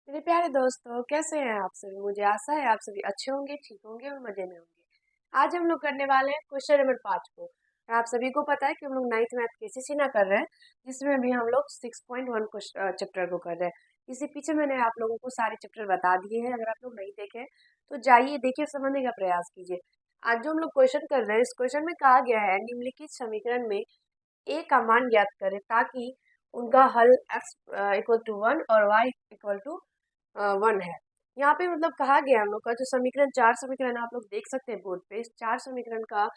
मेरे प्यारे दोस्तों, कैसे हैं आप सभी। मुझे आशा है आप सभी अच्छे होंगे, ठीक होंगे और मजे में होंगे। आज हम लोग करने वाले हैं क्वेश्चन नंबर 5 को। और आप सभी को पता है कि हम लोग नाइन्थ मैथ केसीसी ना कर रहे हैं, जिसमें अभी हम लोग 6.1 चैप्टर को कर रहे हैं। इसी पीछे मैंने आप लोगों को सारे चैप्टर बता दिए हैं। अगर आप लोग नहीं देखे तो जाइए देखिए, समझने का प्रयास कीजिए। आज जो हम लोग क्वेश्चन कर रहे हैं, इस क्वेश्चन में कहा गया है निम्नलिखित समीकरण में ए का मान ज्ञात करें ताकि उनका हल x इक्वल टू 1 और y इक्वल टू 1 है। यहाँ पे मतलब कहा गया हम लोग का जो समीकरण, चार समीकरण आप लोग देख सकते हैं बोर्ड पे। इस चार समीकरण का,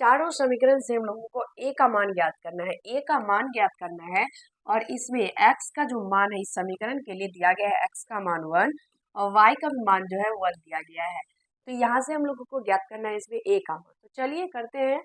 चारों समीकरण से हम लोगों को ए का मान ज्ञात करना है। ए का मान ज्ञात करना है और इसमें x का जो मान है इस समीकरण के लिए दिया गया है, x का मान 1 और y का भी मान जो है 1 दिया गया है। तो यहाँ से हम लोगों को ज्ञात करना है इसमें ए का मान। तो चलिए करते हैं।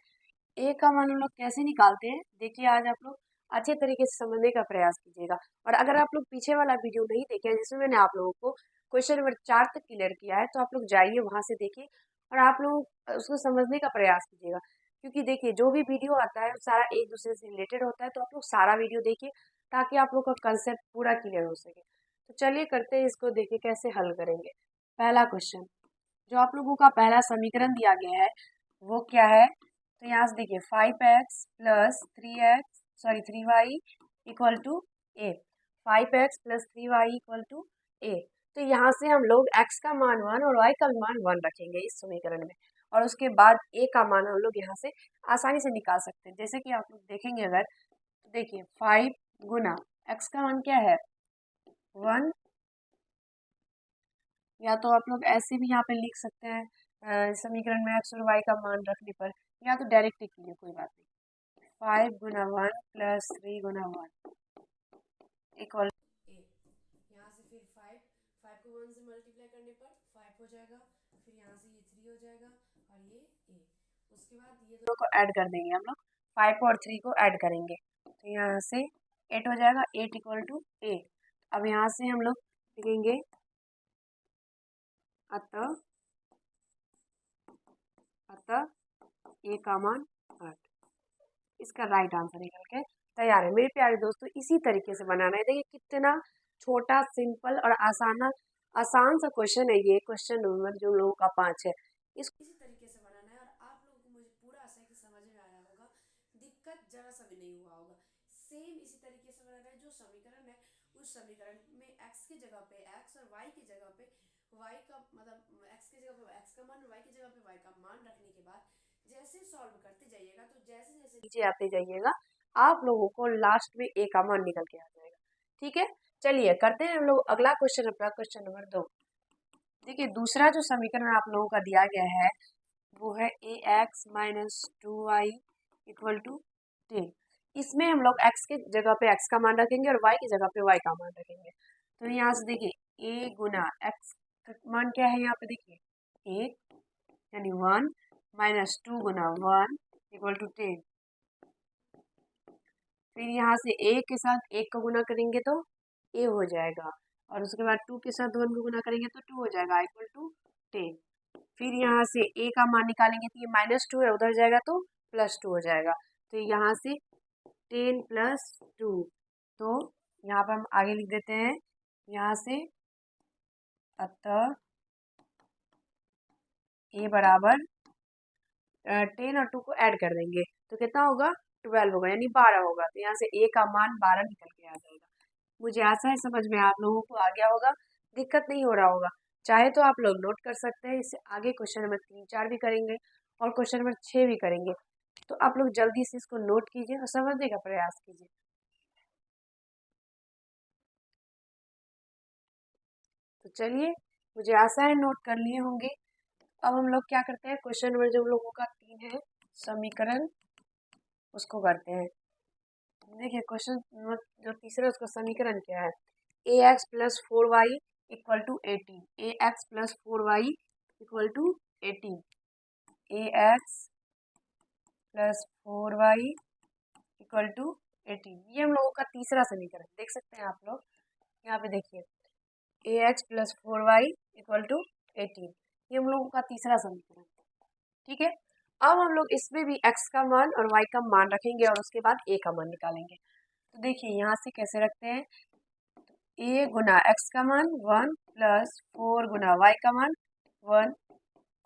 ए का मान हम लोग कैसे निकालते हैं, देखिए आज आप लोग अच्छे तरीके से समझने का प्रयास कीजिएगा। और अगर आप लोग पीछे वाला वीडियो नहीं देखे हैं, जिसमें मैंने आप लोगों को क्वेश्चन नंबर 4 तक क्लियर किया है, तो आप लोग जाइए वहां से देखिए और आप लोग उसको समझने का प्रयास कीजिएगा। क्योंकि देखिए जो भी वीडियो आता है वो सारा एक दूसरे से रिलेटेड होता है, तो आप लोग सारा वीडियो देखिए ताकि आप लोग का कंसेप्ट पूरा क्लियर हो सके। तो चलिए करते हैं इसको, देखिए कैसे हल करेंगे। पहला क्वेश्चन, जो आप लोगों का पहला समीकरण दिया गया है वो क्या है। तो यहाँ से देखिए 5x plus 3y equal to a. 5x plus 3y equal to a. तो यहाँ से हम लोग x का मान 1 और y का भी मान 1 रखेंगे इस समीकरण में। और उसके बाद a का मान हम लोग यहाँ से आसानी से निकाल सकते हैं। जैसे कि आप लोग देखेंगे, अगर तो देखिए 5 गुना x का मान क्या है 1, या तो आप लोग ऐसे भी यहाँ पे लिख सकते हैं समीकरण में x और y का मान रखने पर, या तो डायरेक्ट कीजिए, कोई बात नहीं। 5 गुना 1 प्लस 3 गुना 1 इक्वल ए। यहाँ से फिर 5 को 1 से मल्टीप्लाई करने पर 5 हो जाएगा। फिर यहाँ से ये 3 हो जाएगा और ये ए। उसके बाद ये दोनों को ऐड कर देंगे हम लोग, 5 और 3 को ऐड करेंगे तो यहाँ से 8 हो जाएगा। 8 इक्वल टू ए। अब यहाँ से हम लोग लिखेंगे अतः अतः ए का मान 8। इसका राइट आंसर निकल के तैयार है। मेरे प्यारे दोस्तों, इसी तरीके से बनाना है। देखिए कितना छोटा, सिंपल और आसान सा क्वेश्चन है ये। क्वेश्चन नंबर जो लोगों का 5 है, इसको इसी तरीके से बनाना है। और आप लोगों को मुझे पूरा आशा है कि समझ में आया होगा, दिक्कत जरा सा भी नहीं हुआ होगा। सेम इसी तरीके से बनाना है। जो समीकरण है उस समीकरण में x की जगह पे x और y की जगह पे y का मतलब x की जगह पे x का मान और y की जगह पे y का मान रखने के बाद जैसे सॉल्व करते जाइएगा, तो जैसे जैसे नीचे आते जाइएगा आप लोगों को लास्ट में ए का मान निकल के आ जाएगा। ठीक है, चलिए करते हैं हम लोग अगला क्वेश्चन, अपना क्वेश्चन नंबर 2। देखिए दूसरा जो समीकरण आप लोगों का दिया गया है वो है a x minus 2y equal to 10। इसमें हम लोग x के जगह पे x का मान रखेंगे और y की जगह पे y का मान रखेंगे। तो यहाँ से देखिए a गुना x का मान क्या है, यहाँ पे देखिए 1 यानी 1 माइनस 2 गुना 1 इक्वल टू 10। फिर यहाँ से a के साथ 1 का गुना करेंगे तो a हो जाएगा, और उसके बाद 2 के साथ 1 को गुना करेंगे तो 2 हो जाएगा इक्वल टू 10। फिर यहाँ से a का मान निकालेंगे तो ये -2 है, उधर जाएगा तो +2 हो जाएगा। तो यहाँ से 10 प्लस 2, तो यहाँ पर हम आगे लिख देते हैं। यहाँ से अतः a बराबर 10 और 2 को ऐड कर देंगे तो कितना होगा 12 होगा, यानी 12 होगा। तो यहाँ से a का मान 12 निकल के आ जाएगा। मुझे आशा है समझ में आप लोगों को आ गया होगा, दिक्कत नहीं हो रहा होगा। चाहे तो आप लोग नोट कर सकते हैं। इससे आगे क्वेश्चन नंबर 3, 4 भी करेंगे और क्वेश्चन नंबर 6 भी करेंगे। तो आप लोग जल्दी से इसको नोट कीजिए और समझने का प्रयास कीजिए। तो चलिए, मुझे आशा है नोट कर लिए होंगे। अब हम लोग क्या करते हैं, क्वेश्चन नंबर जो हम लोगों का 3 है समीकरण, उसको करते हैं। देखिए क्वेश्चन नंबर जो तीसरा, उसका समीकरण क्या है, a x plus 4y equal to 18। A x plus 4y equal to 18। A x plus 4y equal to 18, ये हम लोगों का तीसरा समीकरण देख सकते हैं आप लोग। यहाँ पे देखिए a x plus 4y equal to 18, ये हम लोगों का तीसरा समीकरण। ठीक है, अब हम लोग इसमें भी x का मान और y का मान रखेंगे और उसके बाद a का मान निकालेंगे। तो देखिए यहाँ से कैसे रखते हैं, ए गुना एक्स का मान 1 प्लस 4 गुना वाई का मान 1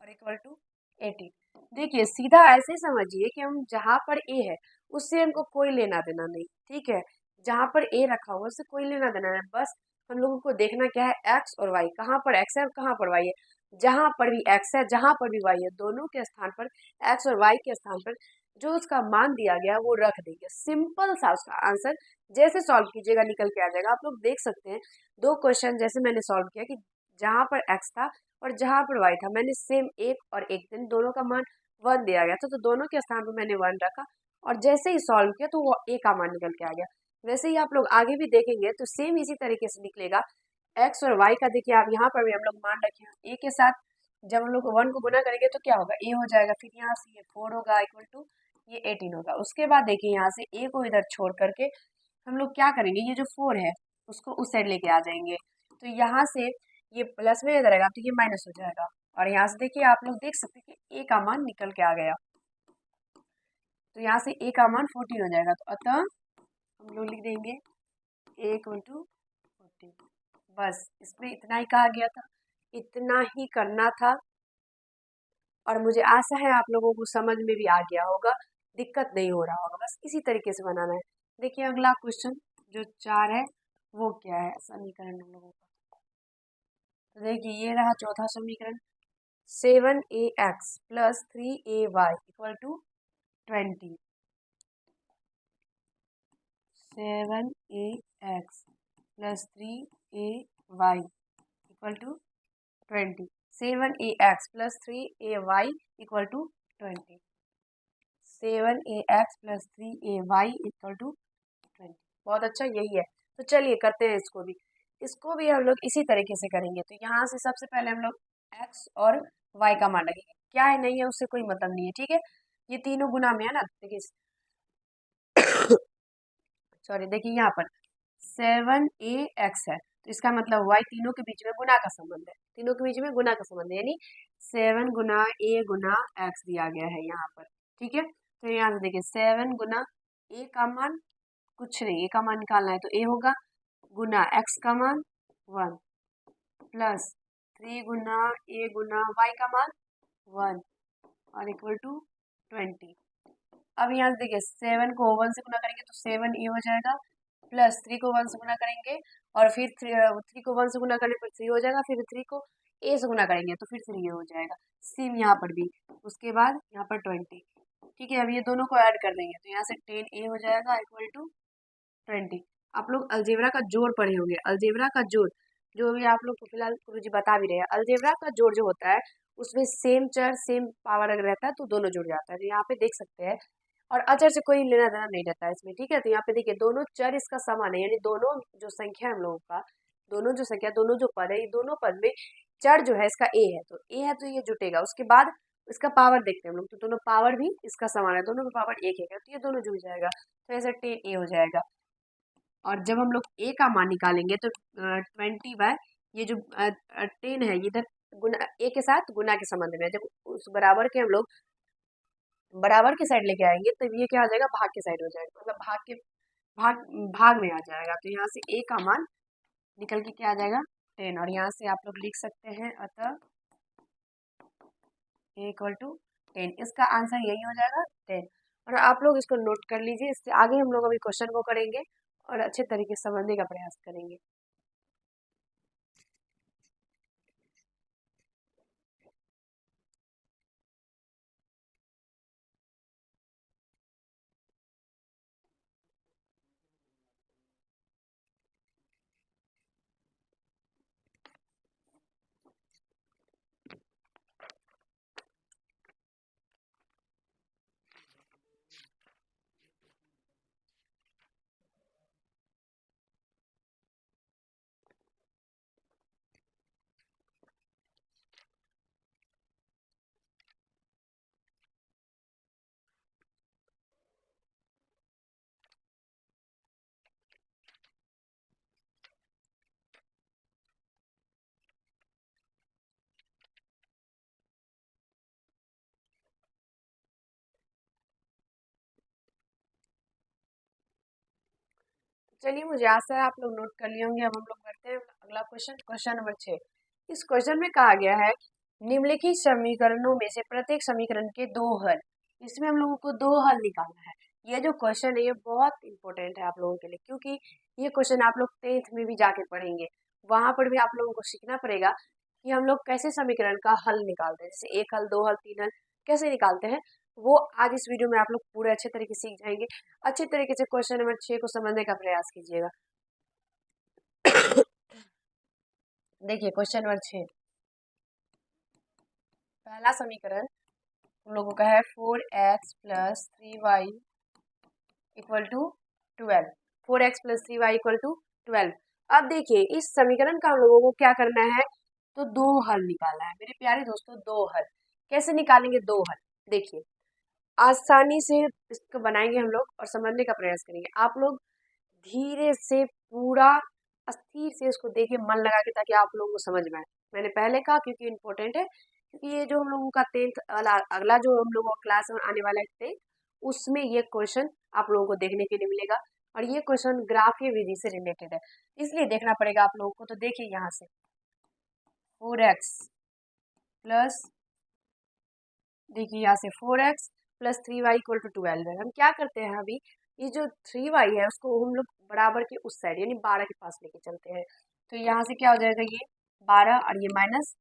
और इक्वल टू 18। देखिए सीधा ऐसे समझिए कि हम जहाँ पर ए है उससे हमको कोई लेना देना नहीं, ठीक है। जहाँ पर ए रखा हुआ उससे कोई लेना देना नहीं, बस हम लोगों को देखना क्या है एक्स और वाई, कहाँ पर एक्स है और कहाँ पर वाई है। जहाँ पर भी एक्स है जहाँ पर भी वाई है दोनों के स्थान पर, एक्स और वाई के स्थान पर जो उसका मान दिया गया वो रख देंगे। सिंपल सा उसका आंसर जैसे सॉल्व कीजिएगा निकल के आ जाएगा। आप लोग देख सकते हैं दो क्वेश्चन जैसे मैंने सॉल्व किया कि जहाँ पर एक्स था और जहाँ पर वाई था मैंने सेम एक और एक दिन दोनों का मान 1 दिया गया था तो दोनों के स्थान पर मैंने 1 रखा और जैसे ही सॉल्व किया तो वो ए का मान निकल के आ गया। वैसे ही आप लोग आगे भी देखेंगे तो सेम इसी तरीके से निकलेगा। एक्स और वाई का देखिए आप यहाँ पर भी हम लोग मान रखे हैं ए के साथ, जब हम लोग 1 को गुना करेंगे तो क्या होगा ए हो जाएगा, फिर यहाँ से ये 4 होगा इक्वल टू ये 18 होगा। उसके बाद देखिए यहाँ से ए को इधर छोड़ करके हम लोग क्या करेंगे, ये जो 4 है उसको उस साइड लेके आ जाएंगे तो यहाँ से ये प्लस में इधर आएगा तो ये माइनस हो जाएगा। और यहाँ से देखिए आप लोग देख सकते हैं कि ए का मान निकल के आ गया तो यहाँ से ए का मान 14 हो जाएगा। तो अतः हम लोग लिख देंगे ए इक्वल टू 14। बस इसमें इतना ही कहा गया था, इतना ही करना था और मुझे आशा है आप लोगों को समझ में भी आ गया होगा, दिक्कत नहीं हो रहा होगा। बस इसी तरीके से बनाना है। देखिए अगला क्वेश्चन जो 4 है वो क्या है समीकरण हम लोगों का। तो देखिए ये रहा चौथा समीकरण, 7ax plus 3ay equal to 20। 7ax plus 3ay equal to 20। 7ax plus 3ay equal to 20। 7ax plus 3ay equal to 20। बहुत अच्छा, यही है। तो चलिए करते हैं इसको भी हम लोग इसी तरीके से करेंगे। तो यहाँ से सबसे पहले हम लोग x और y का मान रखेंगे, क्या है नहीं है उससे कोई मतलब नहीं है, ठीक है। ये तीनों गुना में है ना, देखिए सॉरी देखिए यहाँ पर 7ax है तो इसका मतलब y तीनों के बीच में गुना का संबंध है, तीनों के बीच में गुना का संबंध है, यानी 7 गुना a गुना x दिया गया है यहाँ पर, ठीक है। तो यहाँ से देखिए 7 गुना a का मान कुछ नहीं, a का मान निकालना है तो a होगा, गुना x का मान 1 plus 3 Guna a Guna y का मान 1 और इक्वल टू 20। अब यहाँ से देखिए 7 को 1 से गुना करेंगे तो 7a हो जाएगा, प्लस 3 को 1 से गुना करेंगे और फिर 3 को 1 से गुना करने पर 3 हो जाएगा, फिर 3 को a से गुना करेंगे तो फिर 3 हो जाएगा, सेम यहाँ पर भी। उसके बाद यहाँ पर 20, ठीक है। अब ये दोनों को ऐड कर देंगे तो यहाँ से 10a हो जाएगा इक्वल टू 20। आप लोग अलजेब्रा का जोड़ पढ़े होंगे, अलजेब्रा का जोड़ जो भी आप लोग को फिलहाल गुरुजी बता भी रहे हैं, अलजेब्रा का जोड़ जो होता है उसमें सेम चर सेम पावर अगर रहता है तो दोनों जुड़ जाता है। तो यहाँ पे देख सकते हैं और अचर से कोई लेना देना नहीं रहता है इसमें, ठीक है। तो यहाँ पे देखिए दोनों चर इसका समान है, यानी दोनों जो संख्या है हम लोगों का, दोनों जो संख्या दोनों जो पद है ये दोनों पद में चर जो है इसका ए है तो ए है तो ये जुटेगा। उसके बाद इसका पावर देखते हैं हम लोग तो दोनों पावर भी इसका समान है, दोनों का पावर एक है तो ये दोनों जुड़ जाएगा तो ऐसे 10a हो जाएगा। और जब हम लोग ए का मान निकालेंगे तो 20 बाय ये जो 10 है ये इधर गुना ए के साथ गुना के संबंध में है। जब उस बराबर के हम लोग बराबर के साइड लेके आएंगे तो ये क्या आ जाएगा, भाग के साइड हो जाएगा, मतलब भाग भाग में आ जाएगा। तो यहाँ से ए का मान निकल के क्या आ जाएगा 10 और यहाँ से आप लोग लिख सकते हैं अतः ए इक्वल टू 10, इसका आंसर यही हो जाएगा 10। और आप लोग इसको नोट कर लीजिए, इससे आगे हम लोग अभी क्वेश्चन को करेंगे और अच्छे तरीके से समझने का प्रयास करेंगे। चलिए, मुझे आशा है आप लोग नोट कर लिए होंगे। अब हम लोग करते हैं अगला क्वेश्चन, क्वेश्चन नंबर 6। इस क्वेश्चन में कहा गया है निम्नलिखित समीकरणों में से प्रत्येक समीकरण के दो हल। इसमें हम लोगों को दो हल निकालना है। ये जो क्वेश्चन है ये बहुत इंपॉर्टेंट है आप लोगों के लिए, क्योंकि ये क्वेश्चन आप लोग 10th में भी जाके पढ़ेंगे। वहां पर भी आप लोगों को सीखना पड़ेगा कि हम लोग कैसे समीकरण का हल निकालते हैं, जैसे एक हल, दो हल, तीन हल कैसे निकालते हैं। वो आज इस वीडियो में आप लोग पूरे अच्छे तरीके से सीख जाएंगे। अच्छे तरीके से क्वेश्चन नंबर 6 को समझने का प्रयास कीजिएगा। देखिए क्वेश्चन नंबर 6, पहला समीकरण हम लोगों का है 4x plus 3y equal to 12। 4x plus 3y equal to 12। अब देखिए इस समीकरण का हम लोगों को क्या करना है, तो दो हल निकालना है मेरे प्यारे दोस्तों। दो हल कैसे निकालेंगे, दो हल देखिए आसानी से इसको बनाएंगे हम लोग और समझने का प्रयास करेंगे। आप लोग धीरे से पूरा अस्थिर से इसको देखिए, मन लगा के, ताकि आप लोगों को समझ में आए। मैंने पहले कहा क्योंकि इम्पोर्टेंट है, क्योंकि ये जो हम लोगों का 10th अगला जो हम लोगों का क्लास में आने वाला है 10th, उसमें ये क्वेश्चन आप लोगों को देखने के लिए मिलेगा। और ये क्वेश्चन ग्राफीय विधि से रिलेटेड है, इसलिए देखना पड़ेगा आप लोगों को। तो देखिए यहाँ से 4x प्लस, देखिए यहाँ से 4x plus 3y equal to 12 है। हम क्या करते हैं अभी, ये जो 3y है उसको हम लोग बराबर के उस साइड यानी 12 के पास लेके चलते हैं। तो यहाँ से क्या हो जाएगा, ये 12 और ये माइनस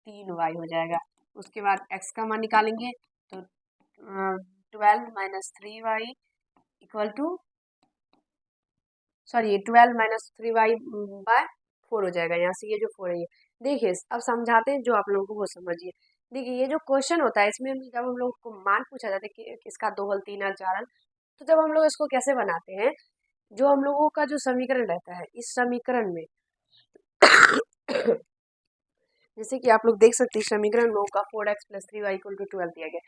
3y हो जाएगा। उसके बाद x का मान निकालेंगे तो 12 minus 3y equal to, sorry 12 minus 3y by 4 हो जाएगा। यहाँ से ये जो 4 है ये देखिए, अब समझाते हैं जो आप लोगों को वो समझिए। देखिए ये जो क्वेश्चन होता है इसमें जब हम लोग को मान पूछा जाता है कि इसका दो हल, तीन हल, चार हल, तो जब हम लोग इसको कैसे बनाते हैं, जो हम लोगों का जो समीकरण रहता है इस समीकरण में जैसे कि आप लोग देख सकते हैं समीकरण हम लोगों का 4x plus 3y equal to 12 दिया गया।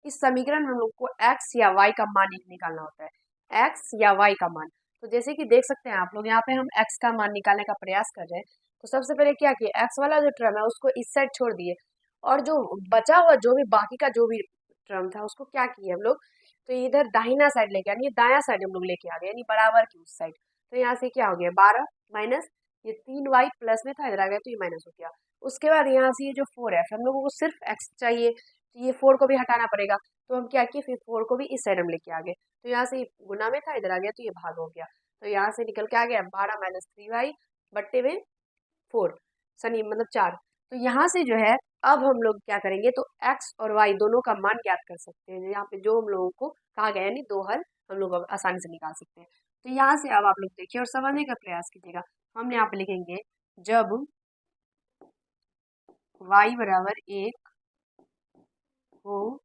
इस समीकरण में हम लोग को x या y का मान निकालना होता है, x या y का मान। तो जैसे कि देख सकते हैं आप लोग यहाँ पे हम x का मान निकालने का प्रयास कर रहे हैं। तो सबसे पहले क्या किया, x वाला जो टर्म है उसको इस साइड छोड़ दिए, और जो बचा हुआ जो भी बाकी का जो भी टर्म था उसको क्या किए हम लोग, तो इधर दाहिना साइड लेके यानी दाया साइड हम लोग लेके आ गए, यानी बराबर की उस साइड। तो यहाँ से क्या हो गया, 12 माइनस ये 3y प्लस में था, इधर आ गया तो ये माइनस हो गया। उसके बाद यहाँ से ये जो 4 है, हम लोगों को सिर्फ x चाहिए, तो ये 4 को भी हटाना पड़ेगा। तो हम क्या किए, फिर 4 को भी इस साइड हम लेके आ गए। तो यहाँ से गुना में था, इधर आ गया तो ये भाग हो गया। तो यहाँ से निकल के आ गया 12 माइनस 3y बट्टे में 4, सनी मतलब 4। तो यहाँ से जो है अब हम लोग क्या करेंगे, तो x और y दोनों का मान ज्ञात कर सकते हैं। यहाँ पे जो हम लोगों को कहा गया यानी दो हल हम लोग आसानी से निकाल सकते हैं। तो यहाँ से अब आप लोग देखिए और समझने का प्रयास कीजिएगा। हम यहाँ पे लिखेंगे जब y बराबर 1 हो,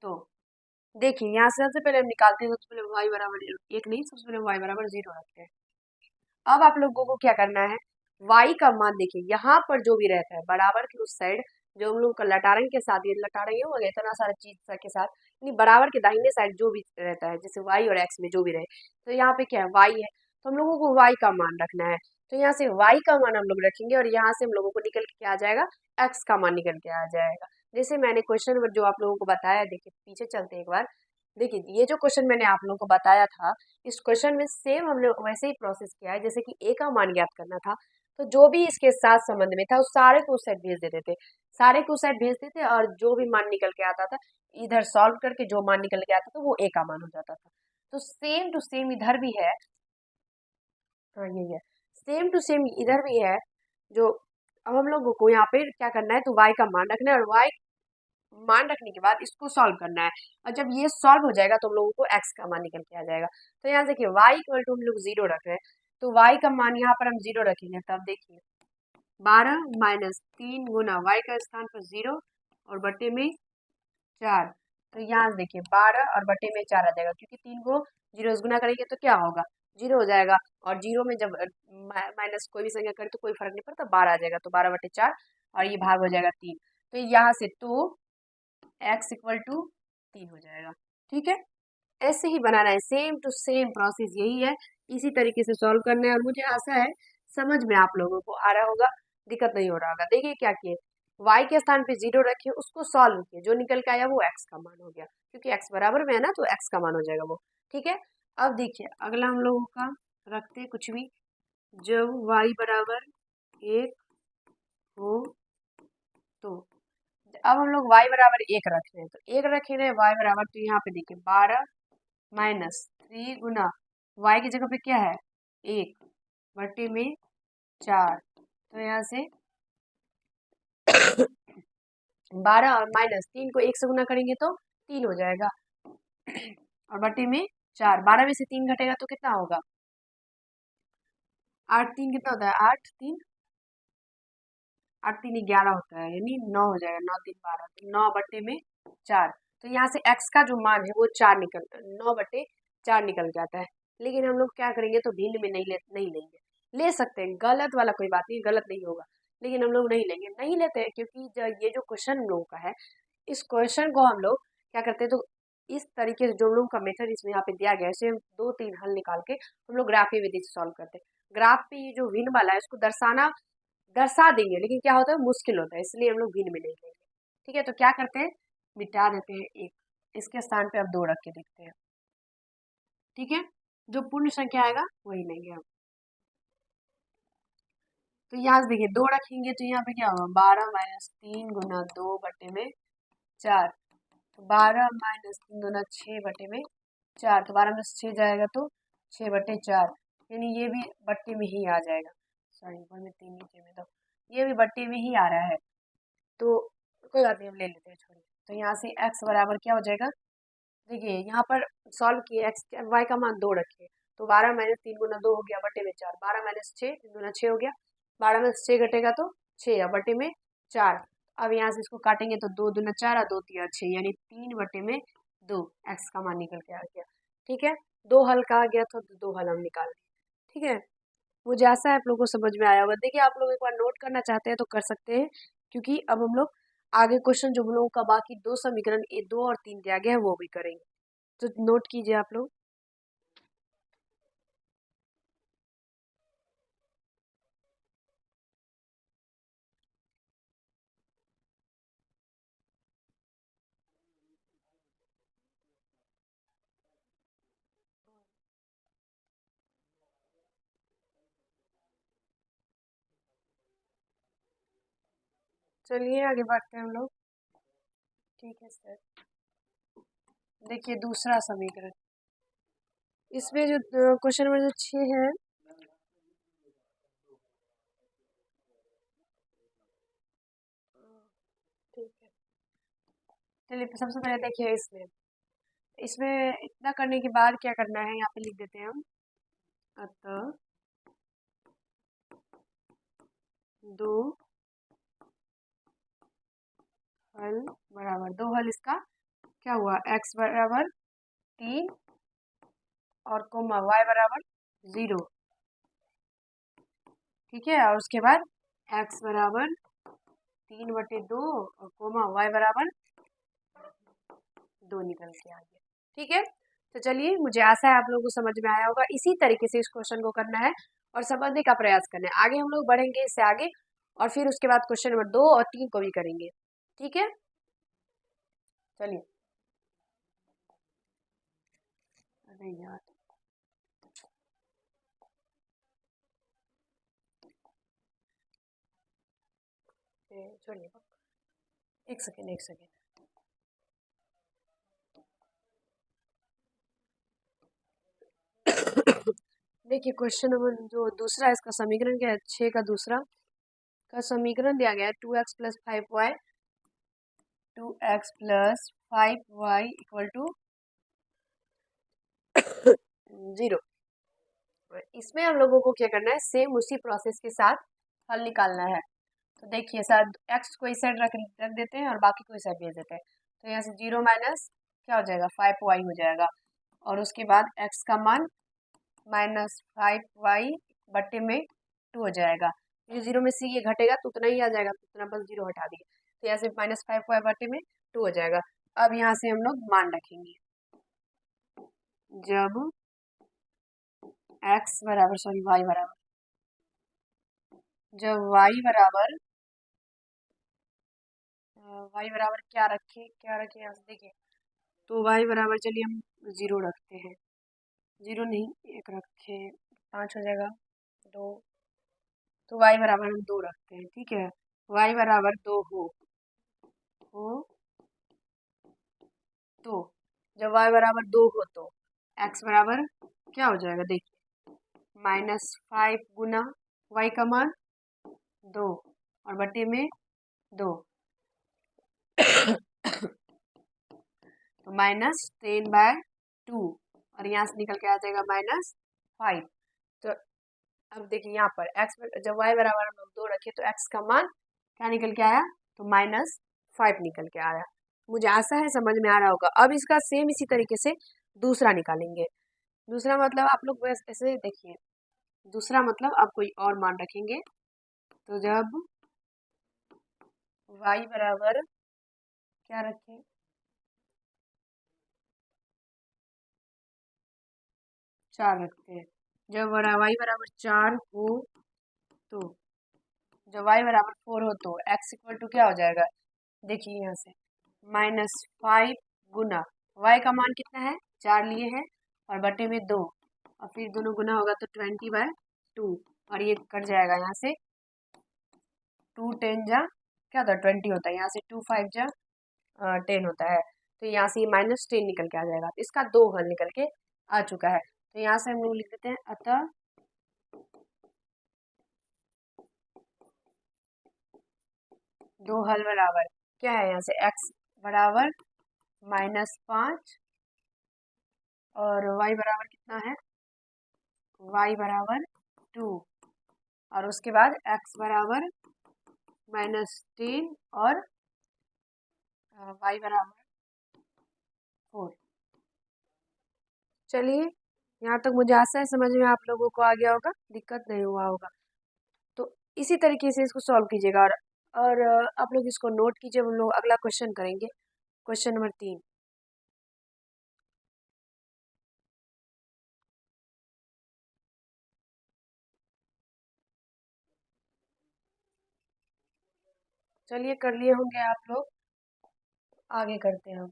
तो देखिए यहाँ से सबसे पहले हम निकालते हैं, सबसे पहले y बराबर 1 नहीं, सबसे पहले y बराबर 0 रखते हैं। अब आप लोगों को क्या करना है, y का मान देखिए यहाँ पर जो भी रहता है बराबर के उस साइड, जो हम लोग का लटारंग के साथ, ये लटारंग हो गया इतना सारा चीज के साथ, यानी बराबर के दाहिने साइड जो भी रहता है, जैसे y और x में जो भी रहे, तो यहाँ पे क्या है y है, तो हम लोगों को y का मान रखना है। तो यहाँ से y का मान हम लोग रखेंगे और यहाँ से हम लोगों को निकल के क्या आ जाएगा, x का मान निकल के आ जाएगा। जैसे मैंने क्वेश्चन जो आप लोगों को बताया, देखिए पीछे चलते हैं एक बार। देखिए ये जो क्वेश्चन मैंने आप लोगों को बताया था, इस क्वेश्चन में सेम हमने वैसे ही प्रोसेस किया है, जैसे कि a का मान ज्ञात करना था, तो जो भी इसके साथ संबंध में था उस सारे को उस साइड भेज देते थे, सारे को उस साइड भेजते थे, और जो भी मान निकल के आता था इधर सॉल्व करके जो मान निकल के आता था वो a का मान हो जाता था। तो सेम टू सेम इधर भी है, हाँ यही है, सेम टू सेम इधर भी है। जो अब हम लोगों को यहाँ पे क्या करना है, तो y का मान रखना है, और y मान रखने के बाद इसको सॉल्व करना है, और जब ये सॉल्व हो जाएगा तो हम लोगों को x का मान निकल के आ जाएगा। तो यहाँ देखिए y इक्वल टू हम लोग 0 रख रहे हैं, तो y का मान यहाँ पर हम 0 रखेंगे, तब देखिए 12 माइनस 3 गुना y का स्थान पर 0 और बटे में 4। तो यहाँ से देखिए 12 और बटे में 4 आ जाएगा, क्योंकि 3 को 0 से गुना करेंगे तो क्या होगा, 0 हो जाएगा, और 0 में जब माइनस कोई भी संख्या करे तो कोई फर्क नहीं पड़ता, 12 आ जाएगा। तो 12 बटे 4 और ये भाग हो जाएगा 3। तो यहाँ से तो x इक्वल टू 3 हो जाएगा। ठीक है, ऐसे ही बनाना है, सेम टू सेम प्रोसेस यही है, इसी तरीके से सॉल्व करना है। और मुझे आशा है समझ में आप लोगों को आ रहा होगा, दिक्कत नहीं हो रहा होगा। देखिए क्या किए, y के स्थान पे 0 रखिए, उसको सॉल्व किए, जो निकल के आया वो x का मान हो गया, क्योंकि x बराबर में है ना, तो x का मान हो जाएगा वो। ठीक है, अब देखिए अगला हम लोगों का रखते हैं कुछ भी, जब y बराबर 1 हो तो, अब हम लोग y बराबर 1 रख रहे हैं, तो 1 रखे रहे y बराबर, तो यहाँ पे देखिए 12 माइनस 3 गुना y की जगह पे क्या है 1 बटे में 4, तो यहाँ से 12 और माइनस 3 को 1 से गुना करेंगे तो 3 हो जाएगा और बटे में 4, 12 में से 3 घटेगा तो कितना होगा 8 3 कितना होता है 8 3 11 होता है, यानी 9 हो जाएगा, 9 3 12, तो 9 बटे में 4, तो यहाँ से x का जो मान है वो 4 निकल 9 बटे 4 निकल जाता है। लेकिन हम लोग क्या करेंगे, तो भिन्न में नहीं लेंगे, ले सकते हैं, गलत वाला कोई बात नहीं, गलत नहीं होगा, लेकिन हम लोग नहीं लेंगे, नहीं लेते हैं क्योंकि ये जो क्वेश्चन हम लोगों का है, इस क्वेश्चन को हम लोग क्या करते हैं, तो इस तरीके से जो हम लोगों का मेथड इसमें यहाँ पे दिया गया है, इसे हम 2 3 हल निकाल के हम लोग ग्राफी विधि से सॉल्व करते हैं। ग्राफ पे ये जो भिन्न वाला है इसको दर्शा देंगे, लेकिन क्या होता है मुश्किल होता है, इसलिए हम लोग भिन्न में नहीं लेंगे। ठीक है, तो क्या करते हैं, मिटा देते हैं एक, इसके स्थान पे अब 2 रख के देखते हैं। ठीक है, जो पूर्ण संख्या आएगा वही लेंगे हम। तो यहाँ से देखिए 2 रखेंगे तो यहाँ पे क्या होगा 12 माइनस 3 गुना 2 बटे में 4, तो 12 माइनस 3 गुना 6 बटे में 4, तो 12 में से 6 जाएगा तो 6 बटे 4, यानी ये भी बट्टे में ही आ जाएगा, सॉरी ऊपर में 3 नीचे में, तो ये भी बट्टे में ही आ रहा है, तो कोई बात नहीं हम ले लेते हैं, छोड़िए। तो यहाँ से x बराबर क्या हो जाएगा, देखिए यहाँ पर सॉल्व किए, एक्स वाई का मान 2 रखे, तो 12 माइनस 3 गुना 2 हो गया बटे में 4, 12 माइनस 6 3 गुना 6 हो गया, 12 में से 6 घटेगा तो 6 बटे में 4, अब यहाँ से इसको काटेंगे तो 2 दूना 4 और 2 3 6, यानी 3 बटे में 2 एक्स का मान निकल के आ गया। ठीक है, 2 हल का आ गया तो 2 हल हम निकाल दिए। ठीक है, मुझे आशा है आप लोगों को समझ में आया होगा। देखिए आप लोग एक बार नोट करना चाहते हैं तो कर सकते हैं, क्योंकि अब हम लोग आगे क्वेश्चन जो हम लोगों का बाकी 2 समीकरण 2 और 3 दिया गया है वो भी करेंगे, तो नोट कीजिए आप लोग। चलिए आगे बढ़ते हैं हम लोग। ठीक है सर, देखिए दूसरा समीकरण, इसमें जो क्वेश्चन नंबर जो 6 है, ठीक है, चलिए सबसे पहले देखिए इसमें इसमें इतना करने के बाद क्या करना है, यहाँ पे लिख देते हैं हम, अतः 2 हल बराबर 2 हल, इसका क्या हुआ x बराबर 3 और कोमा y बराबर 0। ठीक है, और उसके बाद x बराबर 3 बटे 2 और कोमा y बराबर 2 निकल के आ गया। ठीक है, तो चलिए मुझे आशा है आप लोगों को समझ में आया होगा, इसी तरीके से इस क्वेश्चन को करना है और समझने का प्रयास करना है। आगे हम लोग बढ़ेंगे इससे आगे, और फिर उसके बाद क्वेश्चन नंबर 2 और 3 को भी करेंगे। ठीक है, चलिए, अरे यार छोड़िए, एक सेकेंड एक सेकेंड, देखिए क्वेश्चन नंबर जो दूसरा इसका समीकरण क्या है, 6 का दूसरा का समीकरण दिया गया है 2x plus 5y, 2x plus 5y equal to 0। इसमें हम लोगों को क्या करना है, सेम उसी प्रोसेस के साथ हल निकालना है। तो देखिए सर, एक्स को इस साइड रख देते हैं और बाकी को इस साइड भेज देते हैं, तो यहाँ से 0 माइनस क्या हो जाएगा 5y हो जाएगा, और उसके बाद x का मान माइनस 5y बट्टे में 2 हो जाएगा, ये 0 में से ये घटेगा तो उतना ही आ जाएगा, तो उतना बस 0 हटा दिए, तो यहाँ से माइनस 5y बट्टे में 2 हो जाएगा। अब यहाँ से हम लोग मान रखेंगे, जब x बराबर सॉरी y बराबर, जब y बराबर क्या रखे यहाँ से देखिए, तो y बराबर चलिए हम 0 रखते हैं, 0 नहीं 1 रखे 5 हो जाएगा 2, तो y बराबर हम 2 रखते हैं, ठीक है। y बराबर 2 हो तो जब y बराबर 2 हो तो x बराबर क्या हो जाएगा, देखिए -5 गुना y का मान 2 और बटे में 2 तो -10/2 और यहाँ से निकल के आ जाएगा -5। तो अब देखिए यहाँ पर x जब y बराबर हम लोग 2 रखे तो x का मान क्या निकल के आया, तो -5 निकल के आया। मुझे आशा है समझ में आ रहा होगा। अब इसका सेम इसी तरीके से दूसरा निकालेंगे। दूसरा मतलब आप लोग बस ऐसे देखिए, दूसरा मतलब आप कोई और मान रखेंगे। तो जब y बराबर क्या रखें, 4 रखते हैं। जब y बराबर 4 हो तो जब y बराबर 4 हो तो x इक्वल टू क्या हो जाएगा, देखिए यहाँ से -5 गुना y का मान कितना है 4 लिए हैं और बटे में 2 और फिर दोनों गुना होगा तो 20/2 और ये कट जाएगा यहाँ से 2 10 जा क्या होता है 20 होता है, यहाँ से 2 5 जा 10 होता है। तो यहाँ से ये -10 निकल के आ जाएगा। तो इसका 2 हल निकल के आ चुका है। तो यहाँ से हम लोग लिख देते हैं अतः 2 हल बराबर क्या है, यहाँ से x बराबर -5 और y बराबर कितना है, y बराबर 2 और उसके बाद x बराबर -10 और y बराबर 4। चलिए यहाँ तक मुझे आशा है समझ में आप लोगों को आ गया होगा, दिक्कत नहीं हुआ होगा। तो इसी तरीके से इसको सॉल्व कीजिएगा और आप लोग इसको नोट कीजिए। हम लोग अगला क्वेश्चन करेंगे, क्वेश्चन नंबर 3। चलिए कर लिए होंगे आप लोग, आगे करते हैं हम।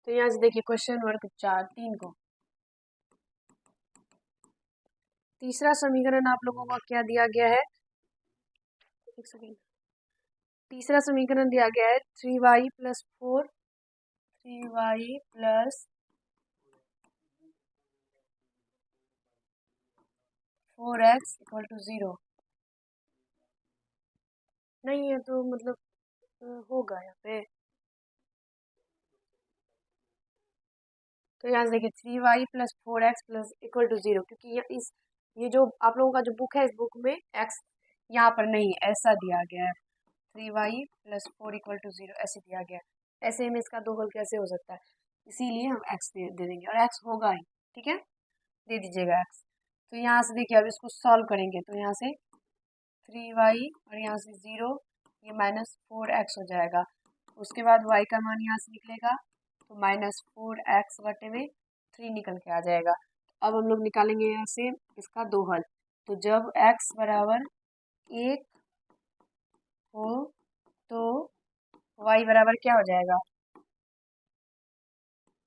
तो यहाँ से देखिए क्वेश्चन नंबर 3 को तीसरा समीकरण आप लोगों को क्या दिया गया है, एक सेकेंड। तीसरा समीकरण दिया गया है 3y + 4 3y + 4x = 0 नहीं है, तो मतलब होगा यहाँ पे। तो यहाँ से देखिए 3y + 4x = 0, क्योंकि ये जो आप लोगों का जो बुक है इस बुक में x यहाँ पर नहीं है, ऐसा दिया गया है 3y + 4 = 0 ऐसे दिया गया है। ऐसे में इसका 2 हल कैसे हो सकता है, इसीलिए हम x दे देंगे और x होगा ही, ठीक है, दे दीजिएगा x। तो यहाँ से देखिए अब इसको सॉल्व करेंगे तो यहाँ से 3y और यहाँ से 0, ये -4x हो जाएगा। उसके बाद y का मान यहाँ से निकलेगा तो -4x बटे में 3 निकल के आ जाएगा। अब हम लोग निकालेंगे यहाँ से इसका 2 हल। तो जब x बराबर 1 हो तो y बराबर क्या हो जाएगा,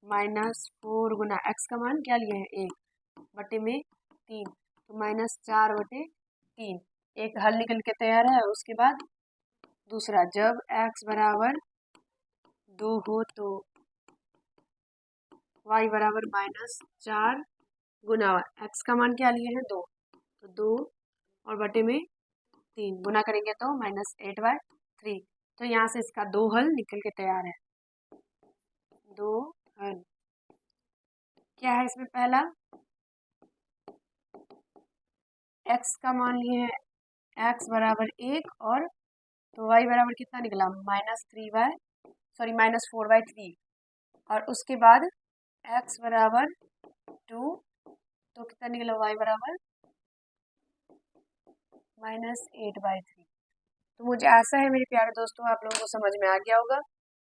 -4 गुना x का मान क्या लिए हैं 1 बटे में 3, तो -4/3 एक हल निकल के तैयार है। उसके बाद दूसरा जब x बराबर 2 हो तो y बराबर -4 गुना x का मान क्या लिए हैं 2, तो 2 और बटे में 3 गुना करेंगे तो -8/3। तो यहाँ से इसका 2 हल निकल के तैयार है। 2 हल क्या है इसमें, पहला x का मान लिए हैं x बराबर 1 और तो y बराबर कितना निकला -4/3 और उसके बाद x बराबर 2 तो कितना निकला y बराबर -8/3। तो मुझे आशा है मेरे प्यारे दोस्तों आप लोगों को समझ में आ गया होगा,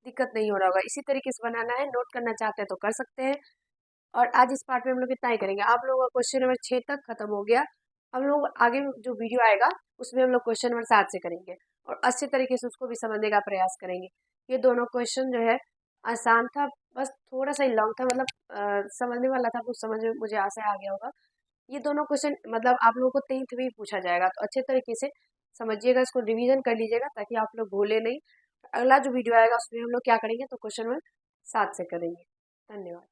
दिक्कत नहीं हो रहा होगा। इसी तरीके से बनाना है, नोट करना चाहते हैं तो कर सकते हैं। और आज इस पार्ट में हम लोग इतना ही करेंगे। आप लोगों का क्वेश्चन नंबर 6 तक खत्म हो गया। हम लोग आगे जो वीडियो आएगा उसमें हम लोग क्वेश्चन नंबर 7 से करेंगे और अच्छे तरीके से उसको भी समझने का प्रयास करेंगे। ये दोनों क्वेश्चन जो है आसान था, बस थोड़ा सा ही लॉन्ग था, मतलब समझने वाला था, कुछ समझ में मुझे आशा आ गया होगा। ये दोनों क्वेश्चन मतलब आप लोगों को 10th में ही पूछा जाएगा, तो अच्छे तरीके से समझिएगा, इसको रिवीजन कर लीजिएगा ताकि आप लोग भूले नहीं। अगला जो वीडियो आएगा उसमें हम लोग क्या करेंगे, तो क्वेश्चन में 7 से करेंगे। धन्यवाद।